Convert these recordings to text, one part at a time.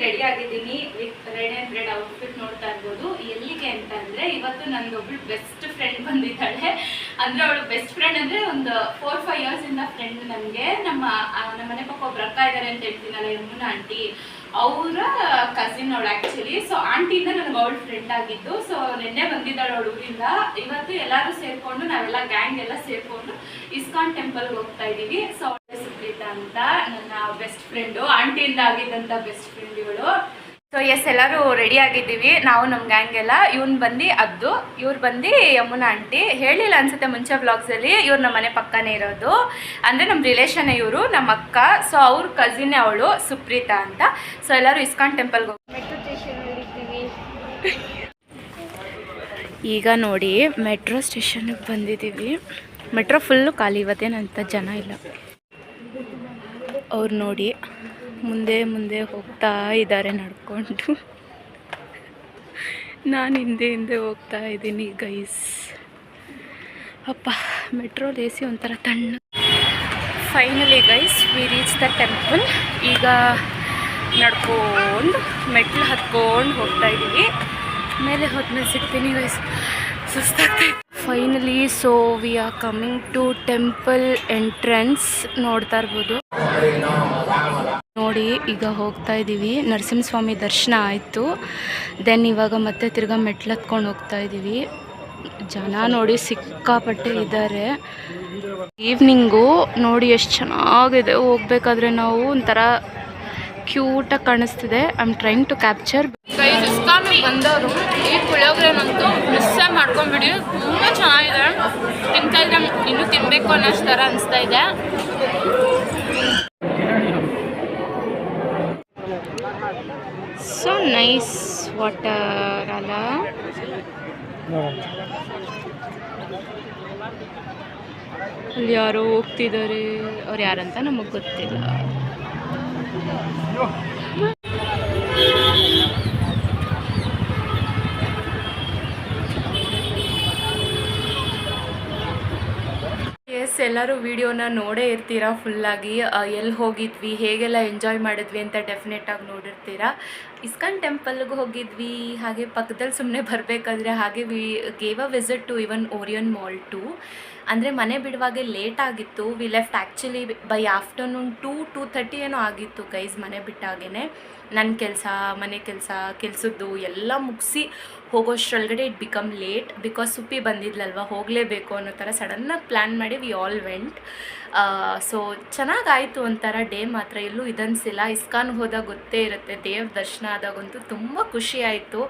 Ready ಆಗಿದ್ದೀನಿ with red and red outfit ನೋಡ್ತಾ ಇರ್ಬೋದು. ಎಲ್ಲಿಗೆ ಅಂತ ಅಂದರೆ ಇವತ್ತು ನನಗೊಬ್ಳು ಬೆಸ್ಟ್ ಫ್ರೆಂಡ್ ಬಂದಿದ್ದಾಳೆ. ಅಂದರೆ ಅವಳು ಬೆಸ್ಟ್ ಫ್ರೆಂಡ್ ಅಂದರೆ ಒಂದು 4-5 ಇಯರ್ಸಿಂದ ಫ್ರೆಂಡ್ ನನಗೆ. ನಮ್ಮ ಮನೆ ಪಕ್ಕ ಒಬ್ರು ಅಕ್ಕ ಇದ್ದಾರೆ ಅಂತ ಹೇಳ್ತೀನಲ್ಲ, ಯಮುನಾ ಆಂಟಿ, ಅವರ ಕಸಿನ್ ಅವಳು ಆ್ಯಕ್ಚುಲಿ. ಸೊ ಆಂಟಿಯಿಂದ ನನಗೆ ಅವಳು ಫ್ರೆಂಡ್ ಆಗಿದ್ದು. ಸೊ ನಿನ್ನೆ ಬಂದಿದ್ದಾಳೆ ಅವಳು ಊರಿಂದ. ಇವತ್ತು ಎಲ್ಲರೂ ಸೇರಿಕೊಂಡು ನಾವೆಲ್ಲ ಗ್ಯಾಂಗ್ ಎಲ್ಲ ಸೇರಿಕೊಂಡು ಇಸ್ಕಾನ್ ಟೆಂಪಲ್ಗೆ ಹೋಗ್ತಾ ಇದ್ದೀವಿ. ಸೊ ಅವಳು ಸುಪ್ರೀತಾ ಅಂತ ನನ್ನ ಬೆಸ್ಟ್ ಫ್ರೆಂಡು, ಆಂಟಿಯಿಂದ ಆಗಿದ್ದಂಥ ಬೆಸ್ಟ್ ಫ್ರೆಂಡ್ ಇವಳು. ಸೊ ಎಸ್, ಎಲ್ಲರೂ ರೆಡಿ ಆಗಿದ್ದೀವಿ ನಾವು ನಮ್ಮ ಗ್ಯಾಂಗ್ ಎಲ್ಲ. ಇವ್ನು ಬಂದು ಅದ್ದು, ಇವ್ರು ಬಂದು ಯಮುನಾ ಆಂಟಿ. ಹೇಳಿಲ್ಲ ಅನ್ಸುತ್ತೆ ಮುಂಚೆ ವ್ಲಾಗ್ಸಲ್ಲಿ, ಇವ್ರು ನಮ್ಮ ಮನೆ ಪಕ್ಕನೇ ಇರೋದು, ಅಂದರೆ ನಮ್ಮ ರಿಲೇಷನ್ನೇ ಇವರು, ನಮ್ಮ ಅಕ್ಕ. ಸೊ ಅವ್ರ ಕಸಿನ್ನೇ ಅವಳು ಸುಪ್ರೀತಾ ಅಂತ. ಸೊ ಎಲ್ಲರೂ ಇಸ್ಕಾನ್ ಟೆಂಪಲ್ಗೆ ಹೋಗಿ ಈಗ ನೋಡಿ ಮೆಟ್ರೋ ಸ್ಟೇಷನ್ಗೆ ಬಂದಿದ್ದೀವಿ. ಮೆಟ್ರೋ ಫುಲ್ಲು ಖಾಲಿ, ಇವತ್ತೇನಂತ ಜನ ಇಲ್ಲ. ಅವ್ರು ನೋಡಿ ಮುಂದೆ ಮುಂದೆ ಹೋಗ್ತಾ ಇದ್ದಾರೆ ನಡ್ಕೊಂಡು. ನಾನು ಹಿಂದೆ ಹೋಗ್ತಾ ಇದ್ದೀನಿ ಗೈಸ್. ಅಪ್ಪ, ಮೆಟ್ರೋಲ್ ಎ ಸಿ ಒಂಥರ ತಣ್ಣ. Finally guys we reach the temple. ಈಗ ನಡ್ಕೊಂಡು ಮೆಟ್ಲು ಹತ್ಕೊಂಡು ಹೋಗ್ತಾ ಇದ್ದೀವಿ. ಮೇಲೆ ಹೋದ್ಮೇಲೆ ಸಿಗ್ತೀನಿ ಗೈಸ್, ಸುಸ್ತಾಗ್ತೈತೆ. Finally so we are coming to temple entrance. ನೋಡ್ತಾ ಇರ್ಬೋದು ನೋಡಿ, ಈಗ ಹೋಗ್ತಾ ಇದ್ದೀವಿ. ನರಸಿಂಹಸ್ವಾಮಿ ದರ್ಶನ ಆಯಿತು. ದೆನ್ ಇವಾಗ ಮತ್ತೆ ತಿರ್ಗಾ ಮೆಟ್ಲು ಹತ್ಕೊಂಡು ಹೋಗ್ತಾ ಇದ್ದೀವಿ. ಜನ ನೋಡಿ ಸಿಕ್ಕಾಪಟ್ಟೆ ಇದ್ದಾರೆ. ಈವ್ನಿಂಗು ನೋಡಿ ಎಷ್ಟು ಚೆನ್ನಾಗಿದೆ. ಹೋಗ್ಬೇಕಾದ್ರೆ ನಾವು ಒಂಥರ ಕ್ಯೂಟಾಗಿ ಕಾಣಿಸ್ತಿದೆ. I am trying to capture. Guys, ಇಸ್ಕಾನ್ಗೆ ಬಂದವರು ಈ ಪುಳಿಯೋಗರೆನಂತೂ ಮಿಸ್ಸೇ ಮಾಡ್ಕೊಂಬಿಡಿ. ತುಂಬ ಚೆನ್ನಾಗಿದೆ. ತಿಂತಾ ಇದ್ರೆ ಇನ್ನೂ ತಿನ್ನಬೇಕು ಅನ್ನೋಷ್ಟು ಥರ ಅನಿಸ್ತಾ ಇದೆ. ಸೊ ನೈಸ್ ವಾಟರ್ ಅಲ್ಲ. ಅಲ್ಲಿ ಯಾರೋ ಹೋಗ್ತಿದ್ದಾರೆ. ಅವ್ರು ಯಾರಂತ ನಮಗೆ ಗೊತ್ತಿಲ್ಲ. ಎಸ್, ಎಲ್ಲರೂ ವಿಡಿಯೋನ ನೋಡೇ ಇರ್ತೀರಾ ಫುಲ್ಲಾಗಿ. ಎಲ್ಲಿ ಹೋಗಿದ್ವಿ, ಹೇಗೆಲ್ಲ ಎಂಜಾಯ್ ಮಾಡಿದ್ವಿ ಅಂತ ಡೆಫಿನೆಟಾಗಿ ನೋಡಿರ್ತೀರಾ. ಇಸ್ಕಾನ್ ಟೆಂಪಲ್ಗೆ ಹೋಗಿದ್ವಿ. ಹಾಗೆ ಪಕ್ಕದಲ್ಲಿ ಸುಮ್ಮನೆ ಬರಬೇಕಾದ್ರೆ ಹಾಗೆ we gave a visit to even Orion mall too. ಅಂದರೆ ಮನೆ ಬಿಡುವಾಗೆ ಲೇಟ್ ಆಗಿತ್ತು. We left actually by afternoon 2-2:30 ಏನೋ ಆಗಿತ್ತು ಗೈಸ್. ಮನೆ ಬಿಟ್ಟಾಗೇ ನನ್ನ ಕೆಲಸ, ಮನೆ ಕೆಲಸದ್ದು ಎಲ್ಲ ಮುಗಿಸಿ ಹೋಗೋಷ್ಟರೊಳಗಡೆ ಇಟ್ ಬಿಕಮ್ ಲೇಟ್. ಬಿಕಾಸ್ ಸುಪ್ಪಿ ಬಂದಿದ್ಲಲ್ವ, ಹೋಗಲೇಬೇಕು ಅನ್ನೋ ಥರ ಸಡನ್ನಾಗಿ ಪ್ಲ್ಯಾನ್ ಮಾಡಿ ವಿ ಆಲ್ ವೆಂಟ್. ಸೊ ಚೆನ್ನಾಗಾಯಿತು ಒಂಥರ ಡೇ. ಮಾತ್ರ ಎಲ್ಲೂ ಇದನ್ಸಿಲ್ಲ. ಇಸ್ಕಾನ್ಗೆ ಹೋದಾಗ ಗೊತ್ತೇ ಇರುತ್ತೆ, ದೇವ್ರ ದರ್ಶನ ಆದಾಗಂತೂ ತುಂಬ ಖುಷಿ ಆಯಿತು.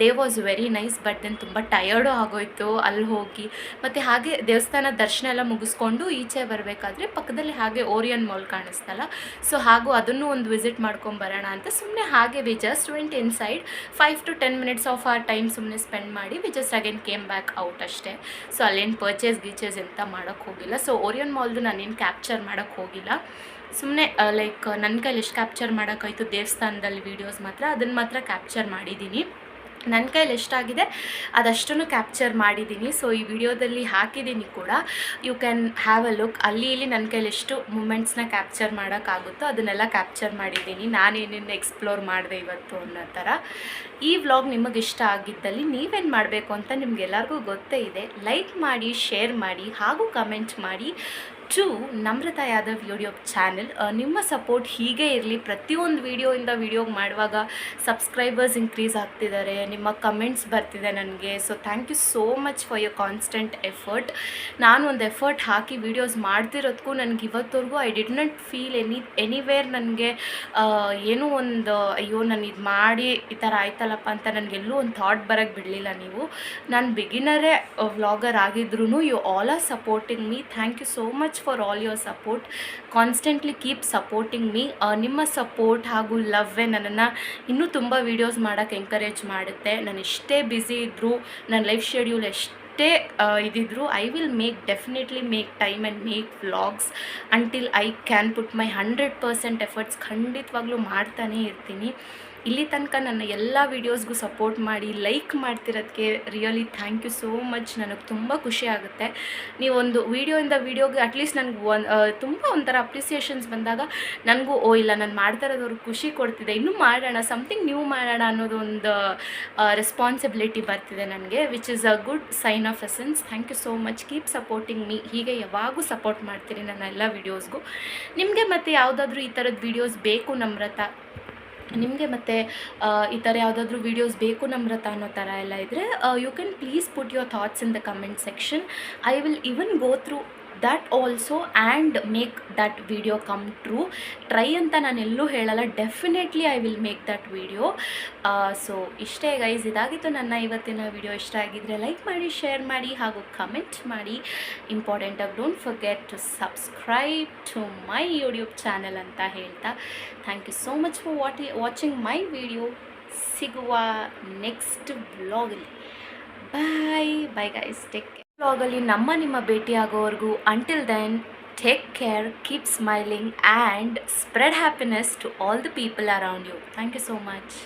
Day was very nice. But then ತುಂಬ ಟಯರ್ಡು ಆಗೋಯಿತು ಅಲ್ಲಿ ಹೋಗಿ. ಮತ್ತು ಹಾಗೆ ದೇವಸ್ಥಾನ ದರ್ಶನ ಎಲ್ಲ ಮುಗಿಸ್ಕೊಂಡು ಈಚೆ ಬರಬೇಕಾದ್ರೆ ಪಕ್ಕದಲ್ಲಿ ಹಾಗೆ ಓರಿಯನ್ ಮಾಲ್ ಕಾಣಿಸ್ತಲ್ಲ, ಸೊ ಹಾಗೂ ಅದನ್ನು ಒಂದು ವಿಸಿಟ್ ಮಾಡ್ಕೊಂಬರೋಣ ಅಂತ ಸುಮ್ಮನೆ ಹಾಗೆ we just went inside. 5 to 10 minutes of our time ಸುಮ್ಮನೆ ಸ್ಪೆಂಡ್ ಮಾಡಿ we just again came back out ಅಷ್ಟೇ. ಸೊ ಅಲ್ಲೇನು ಪರ್ಚೇಸ್ ಎಂತ ಮಾಡೋಕ್ಕೆ ಹೋಗಿಲ್ಲ. ಸೊ ಓರಿಯನ್ ಮಾಲ್ದು ನಾನೇನು ಕ್ಯಾಪ್ಚರ್ ಮಾಡೋಕ್ಕೆ ಹೋಗಿಲ್ಲ. ಸುಮ್ಮನೆ ಲೈಕ್ ನನ್ನ ಕೈಲಿ ಎಷ್ಟು ಕ್ಯಾಪ್ಚರ್ ಮಾಡೋಕ್ಕಾಯಿತು ದೇವಸ್ಥಾನದಲ್ಲಿ ವೀಡಿಯೋಸ್ ಮಾತ್ರ, ಅದನ್ನು ಮಾತ್ರ ಕ್ಯಾಪ್ಚರ್ ಮಾಡಿದ್ದೀನಿ. ನನ್ನ ಕೈಲಿ ಎಷ್ಟಾಗಿದೆ ಅದಷ್ಟನ್ನು ಕ್ಯಾಪ್ಚರ್ ಮಾಡಿದ್ದೀನಿ. ಸೊ ಈ ವಿಡಿಯೋದಲ್ಲಿ ಹಾಕಿದ್ದೀನಿ ಕೂಡ, you can have a look. ಅಲ್ಲಿ ಇಲ್ಲಿ ನನ್ನ ಕೈಲಿ ಎಷ್ಟು ಮೂಮೆಂಟ್ಸ್ನ ಕ್ಯಾಪ್ಚರ್ ಮಾಡೋಕ್ಕಾಗುತ್ತೋ ಅದನ್ನೆಲ್ಲ ಕ್ಯಾಪ್ಚರ್ ಮಾಡಿದ್ದೀನಿ. ನಾನೇನೇನು ಎಕ್ಸ್ಪ್ಲೋರ್ ಮಾಡಿದೆ ಇವತ್ತು ಅನ್ನೋ ಥರ. ಈ ವ್ಲಾಗ್ ನಿಮಗೆ ಇಷ್ಟ ಆಗಿದ್ದಲ್ಲಿ ನೀವೇನು ಮಾಡಬೇಕು ಅಂತ ನಿಮಗೆಲ್ಲರಿಗೂ ಗೊತ್ತೇ ಇದೆ. ಲೈಕ್ ಮಾಡಿ, ಶೇರ್ ಮಾಡಿ ಹಾಗೂ ಕಮೆಂಟ್ ಮಾಡಿ to Namrata Yadav YouTube channel. ನಿಮ್ಮ ಸಪೋರ್ಟ್ ಹೀಗೆ ಇರಲಿ. ಪ್ರತಿಯೊಂದು ವಿಡಿಯೋ ಮಾಡುವಾಗ ಸಬ್ಸ್ಕ್ರೈಬರ್ಸ್ ಇನ್ಕ್ರೀಸ್ ಆಗ್ತಿದ್ದಾರೆ, ನಿಮ್ಮ ಕಮೆಂಟ್ಸ್ ಬರ್ತಿದೆ ನನಗೆ. So thank you so much for your constant effort. ನಾನು ಒಂದು ಎಫರ್ಟ್ ಹಾಕಿ ವೀಡಿಯೋಸ್ ಮಾಡ್ತಿರೋದಕ್ಕೂ ನನಗೆ ಇವತ್ತವರೆಗೂ I did not feel anywhere ನನಗೆ ಏನೋ ಒಂದು ಅಯ್ಯೋ ನಾನು ಇದು ಮಾಡಿ ಈ ಥರ ಆಯ್ತಲ್ಲಪ್ಪ ಅಂತ ನನಗೆಲ್ಲೂ ಒಂದು ಥಾಟ್ ಬರೋಕ್ಕೆ ಬಿಡಲಿಲ್ಲ. ನೀವು ನಾನು ಬಿಗಿನರೇ ವ್ಲಾಗರ್ ಆಗಿದ್ರೂ you all are supporting me. Thank you so much for all your support. Constantly keep supporting me. ನಿಮ್ಮ ಸಪೋರ್ಟ್ ಹಾಗೂ ಲವ್ವೇ ನನ್ನನ್ನು ಇನ್ನೂ ತುಂಬ ವೀಡಿಯೋಸ್ ಮಾಡೋಕ್ಕೆ ಎಂಕರೇಜ್ ಮಾಡುತ್ತೆ. ನಾನು ಎಷ್ಟೇ ಬ್ಯುಸಿ ಇದ್ದರೂ, ನನ್ನ ಲೈಫ್ ಶೆಡ್ಯೂಲ್ ಎಷ್ಟೇ ಇದಿದ್ರು, I will definitely make time and make vlogs until I can put my 100% efforts. ಖಂಡಿತವಾಗ್ಲೂ ಮಾಡ್ತಾನೇ ಇರ್ತೀನಿ. ಇಲ್ಲಿ ತನಕ ನನ್ನ ಎಲ್ಲ ವೀಡಿಯೋಸ್ಗೂ ಸಪೋರ್ಟ್ ಮಾಡಿ ಲೈಕ್ ಮಾಡ್ತಿರೋದಕ್ಕೆ really thank you so much. ನನಗೆ ತುಂಬ ಖುಷಿ ಆಗುತ್ತೆ. ನೀವೊಂದು ವೀಡಿಯೋಯಿಂದ ವೀಡಿಯೋಗೆ ಅಟ್ಲೀಸ್ಟ್ ನನಗೆ ತುಂಬ ಒಂಥರ ಅಪ್ರಿಸಿಯೇಷನ್ಸ್ ಬಂದಾಗ ನನಗೂ ಇಲ್ಲ ನಾನು ಮಾಡ್ತಾ ಇರೋದವ್ರಿಗೆ ಖುಷಿ ಕೊಡ್ತಿದೆ, ಇನ್ನೂ ಮಾಡೋಣ, ಸಮಥಿಂಗ್ ನ್ಯೂ ಮಾಡೋಣ ಅನ್ನೋದು ಒಂದು ರೆಸ್ಪಾನ್ಸಿಬಿಲಿಟಿ ಬರ್ತಿದೆ ನನಗೆ, which is a good sign of essence. Thank you so much. Keep supporting me. ಹೀಗೆ ಯಾವಾಗೂ ಸಪೋರ್ಟ್ ಮಾಡ್ತೀರಿ ನನ್ನ ಎಲ್ಲ ವೀಡಿಯೋಸ್ಗೂ. ನಿಮಗೆ ಮತ್ತು ಯಾವುದಾದ್ರೂ ಈ ಥರದ ವೀಡಿಯೋಸ್ ಬೇಕು ನಮ್ರತಾ, ನಿಮಗೆ ಮತ್ತು ಈ ಥರ ಯಾವುದಾದ್ರೂ ವೀಡಿಯೋಸ್ ಬೇಕು ನಮ್ರತ ಅನ್ನೋ ಥರ ಎಲ್ಲ ಇದ್ದರೆ you can please put your thoughts in the comment section. I will even go through that also and make that video come true. Try ಅಂತ ನಾನು ಎಲ್ಲೂ ಹೇಳಲ್ಲ, definitely I will make that video. So ಇಷ್ಟೇ guys, ಇದಾಗಿತ್ತು ನನ್ನ ಇವತ್ತಿನ video. ಇಷ್ಟ ಆಗಿದ್ದರೆ ಲೈಕ್ ಮಾಡಿ, ಶೇರ್ ಮಾಡಿ ಹಾಗೂ ಕಮೆಂಟ್ ಮಾಡಿ. ಇಂಪಾರ್ಟೆಂಟಾಗಿ don't forget to subscribe to my YouTube channel ಅಂತ ಹೇಳ್ತಾ thank you so much for watching my video. ಸಿಗುವ ನೆಕ್ಸ್ಟ್ ವ್ಲಾಗಲ್ಲಿ. Bye guys, take care. ವ್ಲಾಗಲ್ಲಿ ನಿಮ್ಮ ಭೇಟಿ ಆಗೋವರೆಗೂ until then take care, keep smiling and spread happiness to all the people around you. Thank you so much.